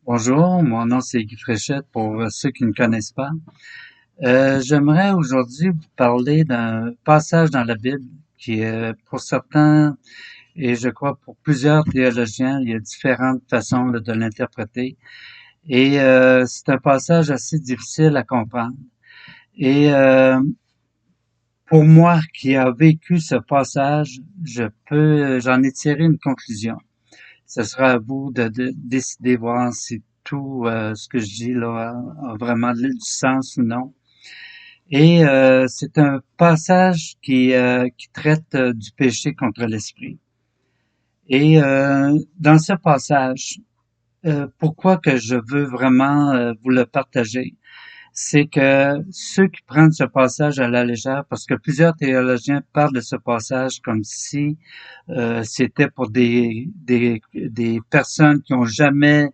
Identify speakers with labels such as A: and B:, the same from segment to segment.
A: Bonjour, mon nom c'est Guy Fréchette pour ceux qui ne connaissent pas. J'aimerais aujourd'hui vous parler d'un passage dans la Bible qui est pour certains et je crois pour plusieurs théologiens, il y a différentes façons de l'interpréter. Et c'est un passage assez difficile à comprendre. Et pour moi qui a vécu ce passage, j'en ai tiré une conclusion. Ce sera à vous de décider, voir si tout ce que je dis là a vraiment du sens ou non. Et c'est un passage qui traite du péché contre l'esprit. Et dans ce passage, pourquoi que je veux vraiment vous le partager, c'est que ceux qui prennent ce passage à la légère, parce que plusieurs théologiens parlent de ce passage comme si c'était pour des personnes qui sont jamais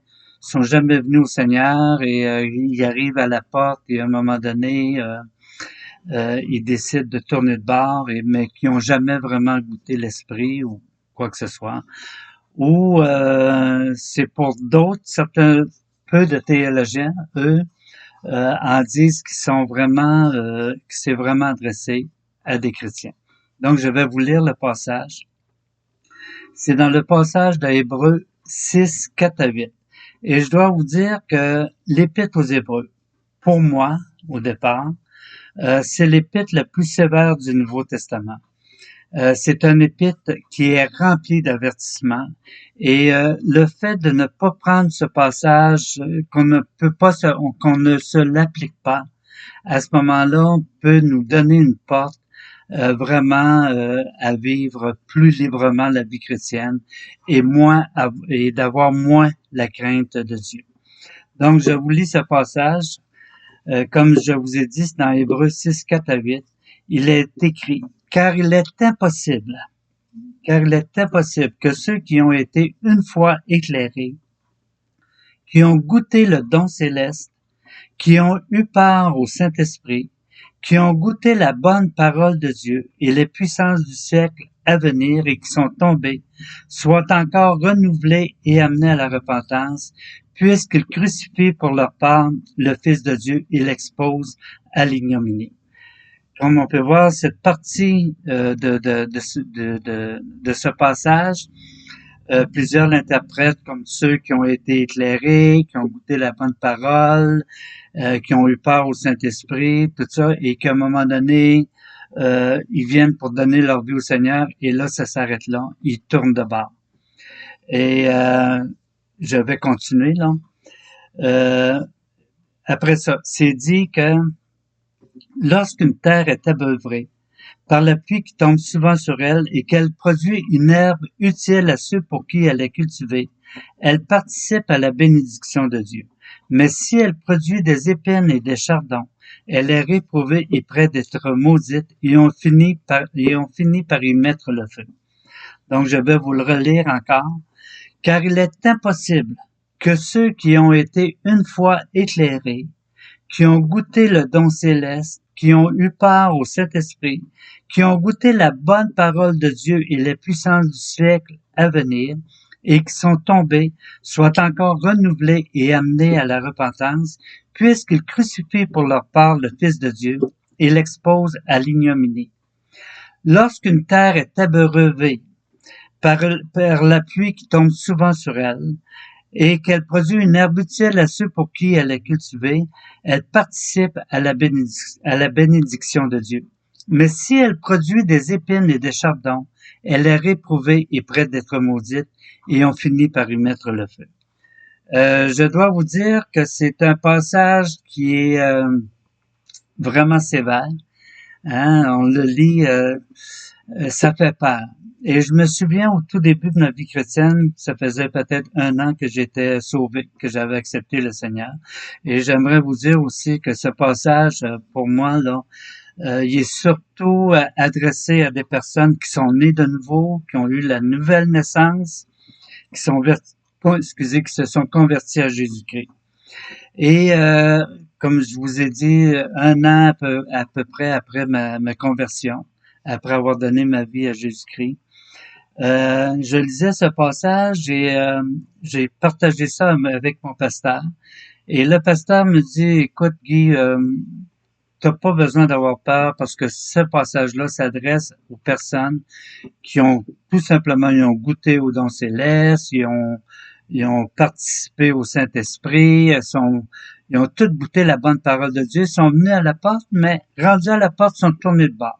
A: venues au Seigneur et ils arrivent à la porte et à un moment donné, ils décident de tourner de bord, mais qui ont jamais vraiment goûté l'esprit ou quoi que ce soit. Ou c'est pour d'autres, certains peu de théologiens, eux, en disent qu'ils sont vraiment, que c'est vraiment adressé à des chrétiens. Donc, je vais vous lire le passage. C'est dans le passage de Hébreux 6, 4 à 8. Et je dois vous dire que l'Épître aux Hébreux, pour moi, au départ, c'est l'épître la plus sévère du Nouveau Testament. C'est un épître qui est rempli d'avertissements et le fait de ne pas prendre ce passage, qu'on ne peut pas, qu'on ne se l'applique pas, à ce moment-là, peut nous donner une porte vraiment à vivre plus librement la vie chrétienne et et d'avoir moins la crainte de Dieu. Donc, je vous lis ce passage. Comme je vous ai dit, c'est dans Hébreux 6, 4 à 8. Il est écrit, car il est impossible que ceux qui ont été une fois éclairés, qui ont goûté le don céleste, qui ont eu part au Saint-Esprit, qui ont goûté la bonne parole de Dieu et les puissances du siècle à venir et qui sont tombés, soient encore renouvelés et amenés à la repentance, puisqu'ils crucifient pour leur part le Fils de Dieu et l'exposent à l'ignominie. Comme on peut voir, cette partie de ce passage, plusieurs l'interprètent comme ceux qui ont été éclairés, qui ont goûté la bonne parole, qui ont eu peur au Saint-Esprit, tout ça, et qu'à un moment donné, ils viennent pour donner leur vie au Seigneur, et là, ça s'arrête là. Ils tournent de bord. Et je vais continuer, là. Euh, Après ça, c'est dit que lorsqu'une terre est abeuvrée par la pluie qui tombe souvent sur elle et qu'elle produit une herbe utile à ceux pour qui elle est cultivée, elle participe à la bénédiction de Dieu. Mais si elle produit des épines et des chardons, elle est réprouvée et près d'être maudite et on finit par y mettre le feu. Donc je vais vous le relire encore. Car il est impossible que ceux qui ont été une fois éclairés, qui ont goûté le don céleste, qui ont eu part au Saint-Esprit, qui ont goûté la bonne parole de Dieu et les puissances du siècle à venir, et qui sont tombés, soient encore renouvelés et amenés à la repentance, puisqu'ils crucifient pour leur part le Fils de Dieu et l'exposent à l'ignominie. Lorsqu'une terre est abreuvée par la pluie qui tombe souvent sur elle, et qu'elle produit une herbe utile à ceux pour qui elle est cultivée, elle participe à la bénédiction de Dieu. Mais si elle produit des épines et des chardons, elle est réprouvée et près d'être maudite, et on finit par y mettre le feu. Je dois vous dire que c'est un passage qui est vraiment sévère. Hein? On le lit, ça fait peur. Et je me souviens au tout début de ma vie chrétienne, ça faisait peut-être 1 an que j'étais sauvé, que j'avais accepté le Seigneur. Et j'aimerais vous dire aussi que ce passage, pour moi, là, il est surtout adressé à des personnes qui sont nées de nouveau, qui ont eu la nouvelle naissance, qui sont qui se sont convertis à Jésus-Christ. Et comme je vous ai dit, 1 an à peu près après ma conversion, après avoir donné ma vie à Jésus-Christ, Je lisais ce passage et j'ai partagé ça avec mon pasteur. Et le pasteur me dit, écoute Guy, t'as pas besoin d'avoir peur parce que ce passage-là s'adresse aux personnes qui ont tout simplement ils ont goûté au don céleste, ils ont participé au Saint-Esprit, ils ont toutes goûté la bonne parole de Dieu, ils sont venus à la porte, mais rendus à la porte, ils sont tournés de bord.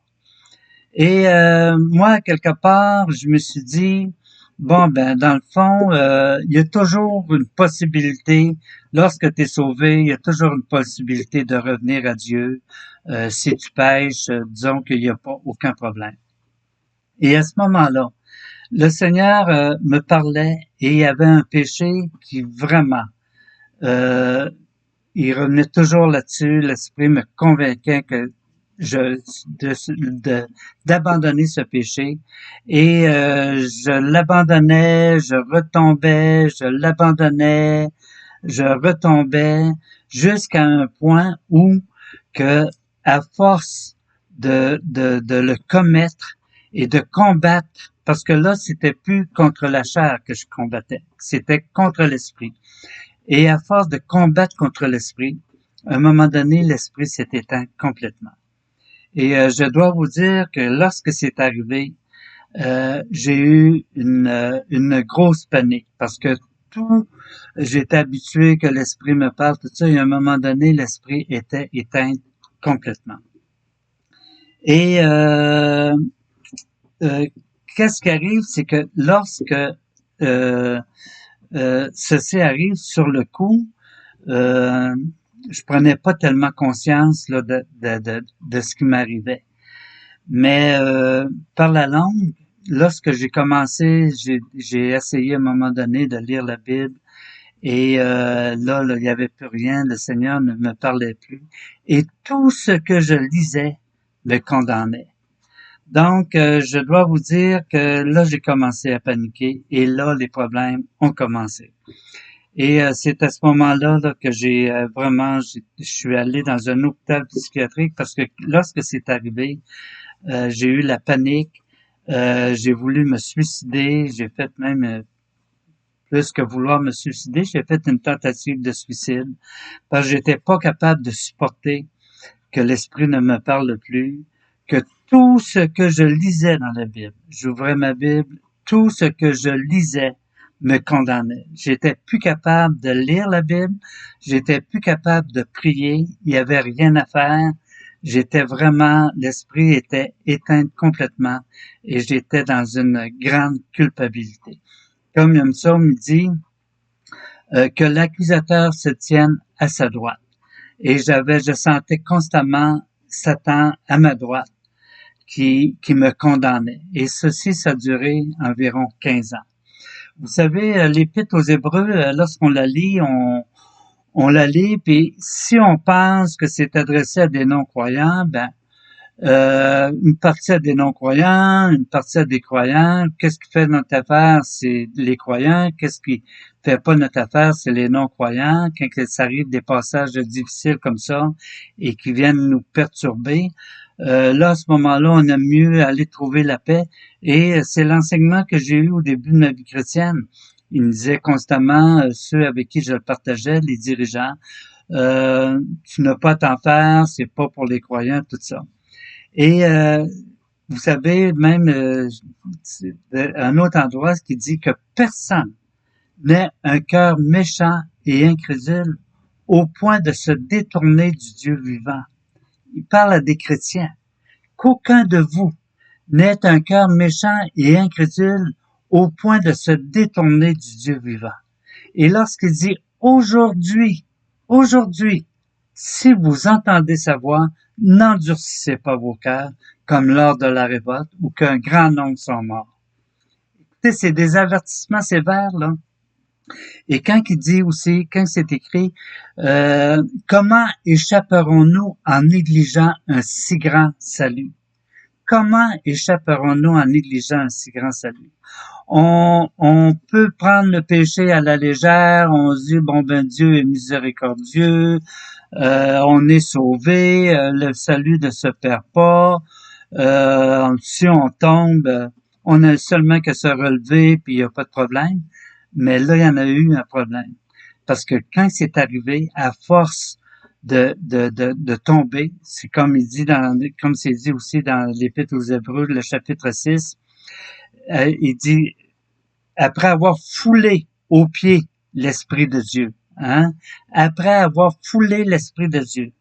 A: Et moi, quelque part, je me suis dit, bon, ben, dans le fond, il y a toujours une possibilité, lorsque tu es sauvé, il y a toujours une possibilité de revenir à Dieu. Si tu pêches, disons qu'il n'y a pas aucun problème. Et à ce moment-là, le Seigneur me parlait et il y avait un péché qui vraiment, euh, il revenait toujours là-dessus. L'Esprit me convainquait que je d'abandonner ce péché et je l'abandonnais, je retombais, je l'abandonnais, je retombais jusqu'à un point où que à force de le commettre et de combattre, parce que là c'était plus contre la chair que je combattais, c'était contre l'esprit. Et à force de combattre contre l'esprit, à un moment donné, l'esprit s'est éteint complètement. Et je dois vous dire que lorsque c'est arrivé, j'ai eu une grosse panique parce que tout, j'étais habitué que l'esprit me parle, tout ça, et à un moment donné, l'esprit était éteint complètement. Et euh, qu'est-ce qui arrive, c'est que lorsque ceci arrive sur le coup, euh, je prenais pas tellement conscience là, de ce qui m'arrivait. Mais par la langue, lorsque j'ai commencé, j'ai essayé à un moment donné de lire la Bible et là, il n'y avait plus rien, le Seigneur ne me parlait plus. Et tout ce que je lisais me condamnait. Donc, je dois vous dire que là, j'ai commencé à paniquer et là, les problèmes ont commencé. Et c'est à ce moment-là là, que j'ai vraiment, je suis allé dans un hôpital psychiatrique parce que lorsque c'est arrivé, j'ai eu la panique, j'ai voulu me suicider, j'ai fait même plus que vouloir me suicider, j'ai fait une tentative de suicide parce que j'étais pas capable de supporter que l'esprit ne me parle plus, que tout ce que je lisais dans la Bible, j'ouvrais ma Bible, tout ce que je lisais me condamnait. J'étais plus capable de lire la Bible, j'étais plus capable de prier, il y avait rien à faire. J'étais vraiment, l'esprit était éteint complètement et j'étais dans une grande culpabilité. Comme il me me dit, que l'accusateur se tienne à sa droite. Et je sentais constamment Satan à ma droite qui me condamnait. Et ceci, ça a duré environ 15 ans. Vous savez, l'Épître aux Hébreux, lorsqu'on la lit, on la lit, puis si on pense que c'est adressé à des non-croyants, ben, une partie à des non-croyants, une partie à des croyants. Qu'est-ce qui fait notre affaire? C'est les croyants. Qu'est-ce qui fait pas notre affaire? C'est les non-croyants. Quand ça arrive des passages difficiles comme ça et qui viennent nous perturber, là, à ce moment-là, on aime mieux aller trouver la paix. Et c'est l'enseignement que j'ai eu au début de ma vie chrétienne. Il me disait constamment, ceux avec qui je le partageais, les dirigeants, tu n'as pas à t'en faire, c'est pas pour les croyants, tout ça. Et vous savez, même un autre endroit qui dit que personne n'a un cœur méchant et incrédule au point de se détourner du Dieu vivant. Il parle à des chrétiens. Qu'aucun de vous n'ait un cœur méchant et incrédule au point de se détourner du Dieu vivant. Et lorsqu'il dit aujourd'hui, si vous entendez sa voix, n'endurcissez pas vos cœurs comme lors de la révolte ou qu'un grand nombre sont morts. Écoutez, c'est des avertissements sévères, là. Et quand il dit aussi, quand c'est écrit, comment échapperons-nous en négligeant un si grand salut? Comment échapperons-nous en négligeant un si grand salut? On peut prendre le péché à la légère, on se dit, bon ben Dieu est miséricordieux, on est sauvé, le salut ne se perd pas, si on tombe, on a seulement qu'à se relever, puis il n'y a pas de problème. Mais là, il y en a eu un problème. Parce que quand c'est arrivé, à force de tomber, c'est comme il dit comme c'est dit aussi dans l'Épître aux Hébreux, le chapitre 6, il dit, après avoir foulé aux pieds l'Esprit de Dieu, hein, après avoir foulé l'Esprit de Dieu,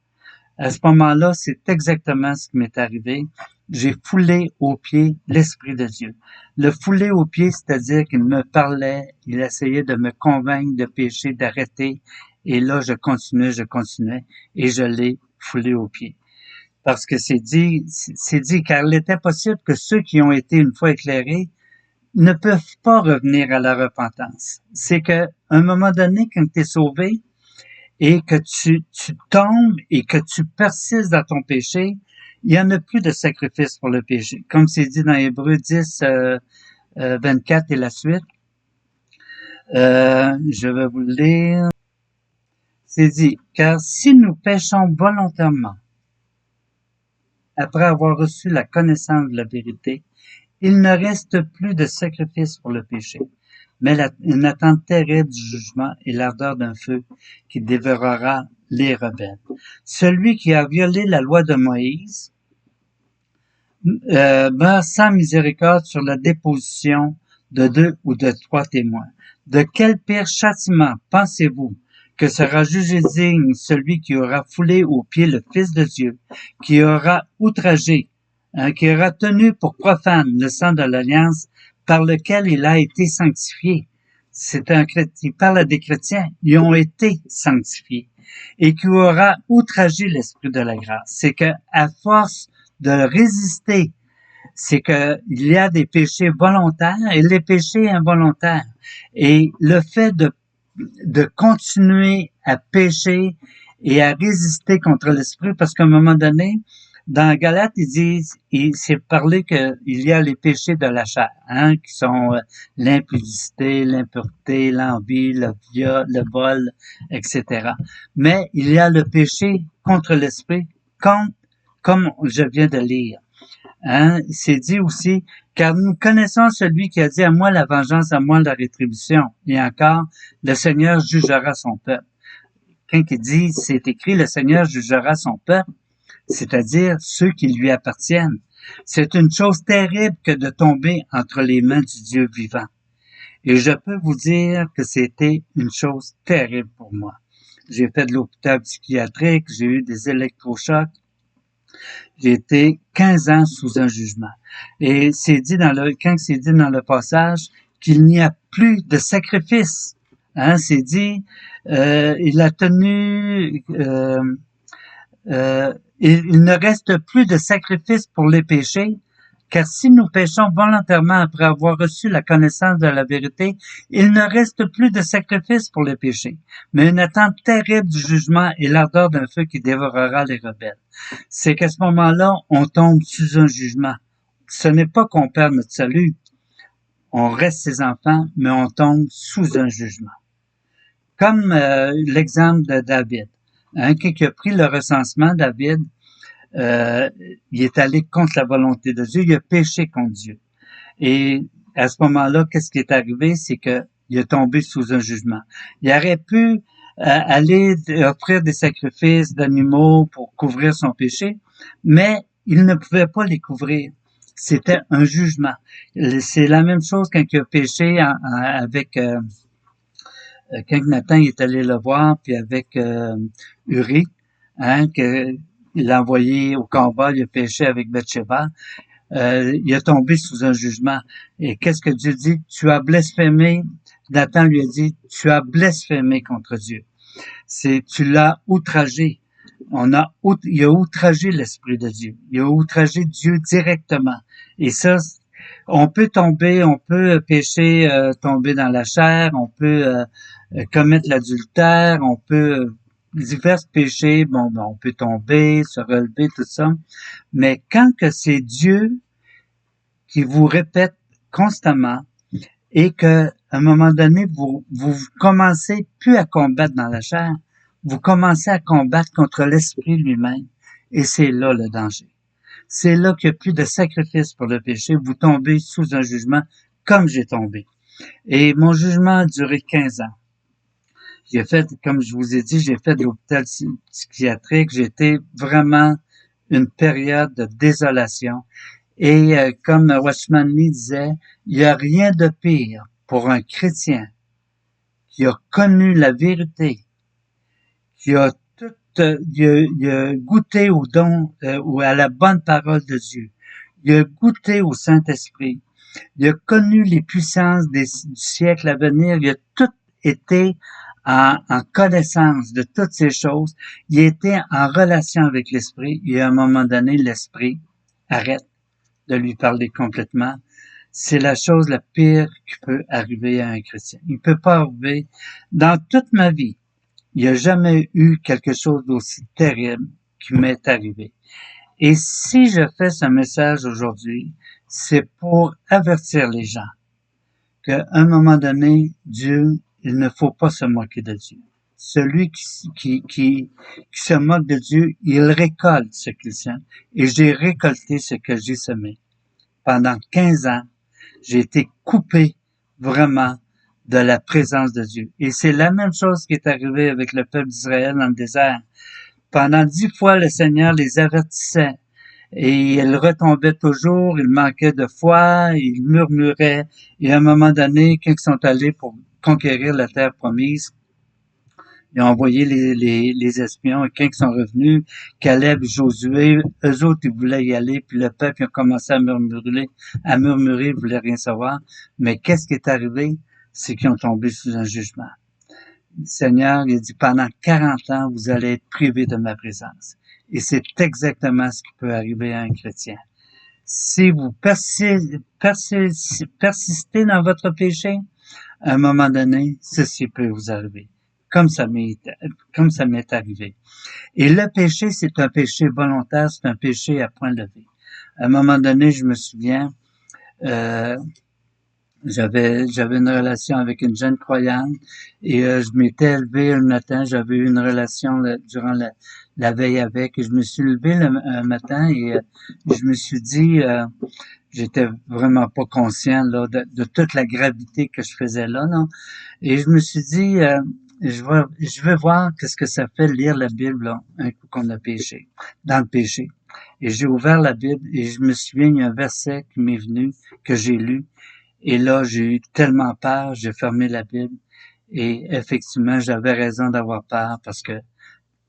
A: à ce moment-là, c'est exactement ce qui m'est arrivé. J'ai foulé aux pieds l'Esprit de Dieu. Le fouler aux pieds, c'est-à-dire qu'il me parlait, il essayait de me convaincre de pécher, d'arrêter. Et là, je continuais, et je l'ai foulé aux pieds. Parce que c'est dit, car il était possible que ceux qui ont été une fois éclairés ne peuvent pas revenir à la repentance. C'est qu'à un moment donné, quand tu es sauvé, et que tu tombes et que tu persistes dans ton péché, il n'y en a plus de sacrifice pour le péché. Comme c'est dit dans Hébreux 10, 24 et la suite. Je vais vous le lire. C'est dit, car si nous péchons volontairement, après avoir reçu la connaissance de la vérité, il ne reste plus de sacrifice pour le péché, mais une attente terrible du jugement et l'ardeur d'un feu qui dévorera les rebelles. Celui qui a violé la loi de Moïse meurt sans miséricorde sur la déposition de 2 ou de 3 témoins. De quel pire châtiment pensez-vous que sera jugé digne celui qui aura foulé aux pieds le Fils de Dieu, qui aura outragé, qui aura tenu pour profane le sang de l'alliance par lequel il a été sanctifié. C'est un chrétien, il parle à des chrétiens, ils ont été sanctifiés, et qui aura outragé l'esprit de la grâce. C'est que, à force de résister, c'est que il y a des péchés volontaires et les péchés involontaires. Et le fait de continuer à pécher et à résister contre l'esprit, parce qu'à un moment donné, dans Galates, ils disent, c'est parlé qu'il y a les péchés de la chair, hein, qui sont l'impudicité, l'impureté, l'envie, le viol, le vol, etc. Mais il y a le péché contre l'esprit, comme je viens de lire. Hein, c'est dit aussi, car nous connaissons celui qui a dit à moi la vengeance, à moi la rétribution. Et encore, le Seigneur jugera son peuple. Quand il dit, c'est écrit, le Seigneur jugera son peuple, c'est-à-dire ceux qui lui appartiennent. C'est une chose terrible que de tomber entre les mains du Dieu vivant. Et je peux vous dire que c'était une chose terrible pour moi. J'ai fait de l'hôpital psychiatrique, j'ai eu des électrochocs. J'ai été 15 ans sous un jugement. Et c'est dit quand c'est dit dans le passage qu'il n'y a plus de sacrifice. Hein, c'est dit, il a tenu, il ne reste plus de sacrifice pour les péchés, car si nous péchons volontairement après avoir reçu la connaissance de la vérité, il ne reste plus de sacrifice pour les péchés, mais une attente terrible du jugement et l'ardeur d'un feu qui dévorera les rebelles. C'est qu'à ce moment-là, on tombe sous un jugement. Ce n'est pas qu'on perd notre salut, on reste ses enfants, mais on tombe sous un jugement. Comme l'exemple de David. Hein, qui a pris le recensement, David, il est allé contre la volonté de Dieu, il a péché contre Dieu. Et à ce moment-là, qu'est-ce qui est arrivé? C'est que il est tombé sous un jugement. Il aurait pu aller offrir des sacrifices d'animaux pour couvrir son péché, mais il ne pouvait pas les couvrir. C'était un jugement. C'est la même chose quand il a péché avec quand Nathan est allé le voir, puis avec Uri, hein, qu'il a envoyé au combat, il a péché avec Bathsheba, il est tombé sous un jugement. Et qu'est-ce que Dieu dit? Tu as blasphémé. Nathan lui a dit, tu as blasphémé contre Dieu. Tu l'as outragé. Il a outragé l'Esprit de Dieu. Il a outragé Dieu directement. Et ça, on peut pécher, tomber dans la chair, on peut commettre l'adultère, on peut divers péchés, on peut tomber, se relever, tout ça. Mais quand que c'est Dieu qui vous répète constamment et que à un moment donné, vous commencez plus à combattre dans la chair, vous commencez à combattre contre l'esprit lui-même. Et c'est là le danger. c'est là qu'il n'y a plus de sacrifice pour le péché. Vous tombez sous un jugement comme j'ai tombé. Et mon jugement a duré 15 ans. J'ai fait, comme je vous ai dit, j'ai fait de l'hôpital psychiatrique. J'étais vraiment une période de désolation. Et comme Watchman Nee disait, il n'y a rien de pire pour un chrétien qui a connu la vérité, qui a tout, il a goûté au don ou à la bonne parole de Dieu. Il a goûté au Saint-Esprit. Il a connu les puissances du siècle à venir. Il a tout été en connaissance de toutes ces choses. Il était en relation avec l'Esprit. Et à un moment donné, l'Esprit arrête de lui parler complètement. C'est la chose la pire qui peut arriver à un chrétien. Il ne peut pas arriver. Dans toute ma vie, il n'y a jamais eu quelque chose d'aussi terrible qui m'est arrivé. Et si je fais ce message aujourd'hui, c'est pour avertir les gens qu'à un moment donné, Dieu, il ne faut pas se moquer de Dieu. Celui qui se moque de Dieu, il récolte ce qu'il sème. Et j'ai récolté ce que j'ai semé. Pendant 15 ans, j'ai été coupé vraiment de la présence de Dieu. Et c'est la même chose qui est arrivée avec le peuple d'Israël dans le désert. Pendant 10 fois, le Seigneur les avertissait. Et ils retombaient toujours, ils manquaient de foi, ils murmuraient. Et à un moment donné, quand ils sont allés pour conquérir la terre promise, ils ont envoyé les espions. Et quand ils sont revenus, Caleb et Josué, eux autres, ils voulaient y aller. Puis le peuple a commencé à murmurer, ils voulaient rien savoir. Mais qu'est-ce qui est arrivé? C'est qu'ils ont tombé sous un jugement. Le Seigneur, il a dit, pendant 40 ans, vous allez être privés de ma présence. Et c'est exactement ce qui peut arriver à un chrétien. Si vous persistez dans votre péché, à un moment donné, ceci peut vous arriver. Comme ça m'est arrivé. Et le péché, c'est un péché volontaire, c'est un péché à point levé. À un moment donné, je me souviens, euh, j'avais une relation avec une jeune croyante et je m'étais levé un matin, j'avais eu une relation durant la veille avec et je me suis levé un matin et je me suis dit, j'étais vraiment pas conscient là de toute la gravité que je faisais là, non? Et je me suis dit, je vais voir qu'est-ce que ça fait lire la Bible là, un coup qu'on a péché, dans le péché. Et j'ai ouvert la Bible et je me souviens, il y a un verset qui m'est venu, que j'ai lu. Et là, j'ai eu tellement peur, j'ai fermé la Bible. Et effectivement, j'avais raison d'avoir peur parce que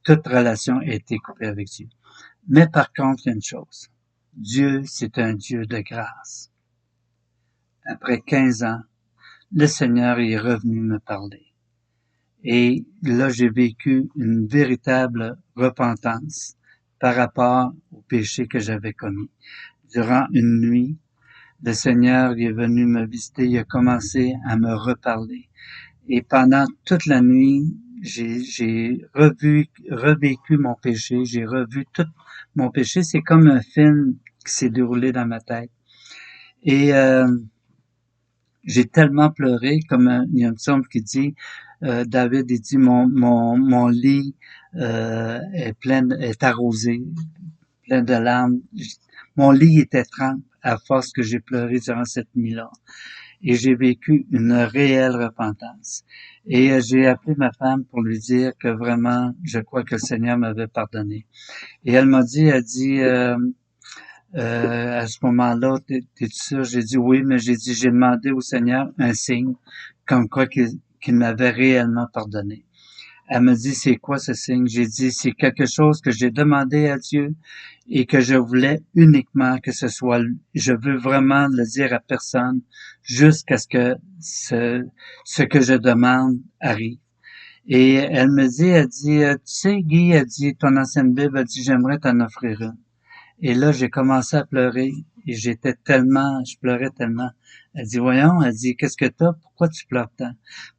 A: toute relation a été coupée avec Dieu. Mais par contre, il y a une chose. Dieu, c'est un Dieu de grâce. Après 15 ans, le Seigneur est revenu me parler. Et là, j'ai vécu une véritable repentance par rapport au péché que j'avais commis. Durant une nuit, le Seigneur est venu me visiter, il a commencé à me reparler. Et pendant toute la nuit, j'ai revécu mon péché, j'ai revu tout mon péché. C'est comme un film qui s'est déroulé dans ma tête. Et j'ai tellement pleuré, comme il y a une psaume qui dit, David, il dit, mon lit est arrosé, plein de larmes. Mon lit était trempe à force que j'ai pleuré durant cette nuit-là. Et j'ai vécu une réelle repentance. Et j'ai appelé ma femme pour lui dire que vraiment, je crois que le Seigneur m'avait pardonné. Et elle m'a dit, à ce moment-là, t'es sûr? J'ai dit oui, mais j'ai demandé au Seigneur un signe, comme quoi qu'il m'avait réellement pardonné. Elle me dit, c'est quoi ce signe? J'ai dit, c'est quelque chose que j'ai demandé à Dieu et que je voulais uniquement que ce soit, je veux vraiment le dire à personne jusqu'à ce que ce que je demande arrive. Et elle me dit, elle dit, tu sais, Guy, elle dit, ton ancienne Bible, elle dit, j'aimerais t'en offrir une. Et là, j'ai commencé à pleurer et je pleurais tellement. Elle dit, voyons, elle dit, qu'est-ce que t'as? Pourquoi tu pleures tant?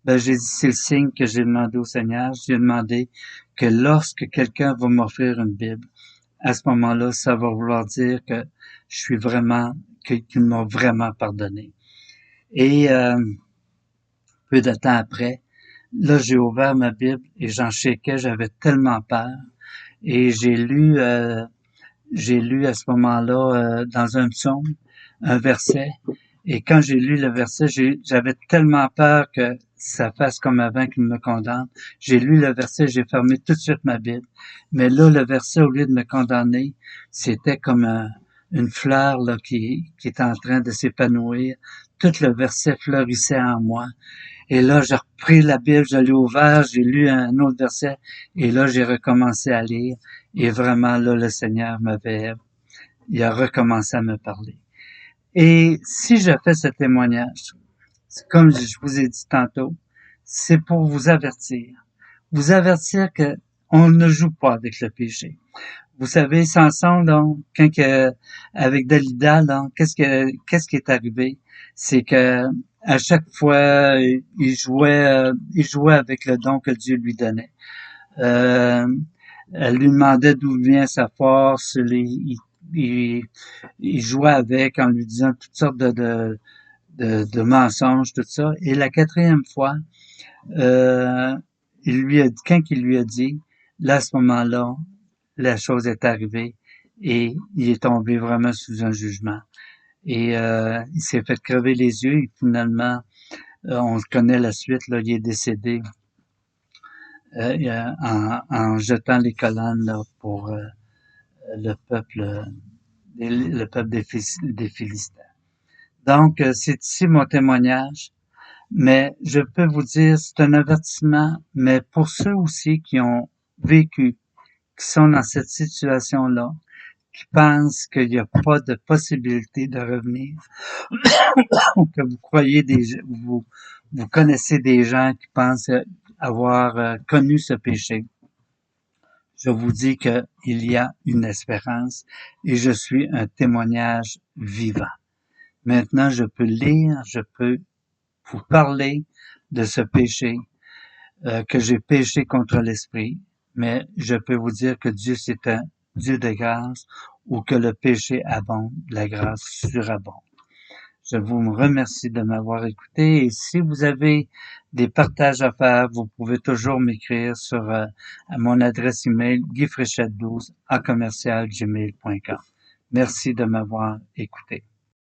A: Ben, j'ai dit, c'est le signe que j'ai demandé au Seigneur. J'ai demandé que lorsque quelqu'un va m'offrir une Bible, à ce moment-là, ça va vouloir dire que je suis vraiment, qu'il m'a vraiment pardonné. Et peu de temps après, là, j'ai ouvert ma Bible et j'en chéquais, j'avais tellement peur. Et j'ai lu j'ai lu à ce moment-là dans un psaume un verset. Et quand j'ai lu le verset, j'avais tellement peur que ça fasse comme avant qu'il me condamne. J'ai lu le verset, j'ai fermé tout de suite ma Bible. Mais là, le verset, au lieu de me condamner, c'était comme une fleur là, qui est en train de s'épanouir. Tout le verset fleurissait en moi. Et là, j'ai repris la Bible, je l'ai ouvert, j'ai lu un autre verset, et là, j'ai recommencé à lire. Et vraiment, là, le Seigneur il a recommencé à me parler. Et si je fais ce témoignage, comme je vous ai dit tantôt, c'est pour vous avertir. Vous avertir que on ne joue pas avec le péché. Vous savez, Samson, donc, avec Dalila, donc, qu'est-ce qui est arrivé? C'est que, à chaque fois, il jouait avec le don que Dieu lui donnait. Euh, Elle lui demandait d'où vient sa force, il, il jouait avec en lui disant toutes sortes de mensonges, tout ça. Et la quatrième fois, euh, quand il lui a dit, là, à ce moment-là, la chose est arrivée et il est tombé vraiment sous un jugement. Et il s'est fait crever les yeux et finalement, on connaît la suite, là, il est décédé en jetant les colonnes là, pour le peuple, le peuple des Philistins. Donc, c'est ici mon témoignage. Mais je peux vous dire, c'est un avertissement, mais pour ceux aussi qui ont vécu, qui sont dans cette situation-là, qui pensent qu'il n'y a pas de possibilité de revenir, que vous croyez vous connaissez des gens qui pensent avoir connu ce péché. Je vous dis qu'il y a une espérance et je suis un témoignage vivant. Maintenant, je peux lire, je peux vous parler de ce péché, que j'ai péché contre l'esprit, mais je peux vous dire que Dieu, c'est un Dieu de grâce, où que le péché abonde, la grâce surabonde. Je vous remercie de m'avoir écouté et si vous avez des partages à faire, vous pouvez toujours m'écrire sur à mon adresse email guifréchette12@gmail.com. Merci de m'avoir écouté.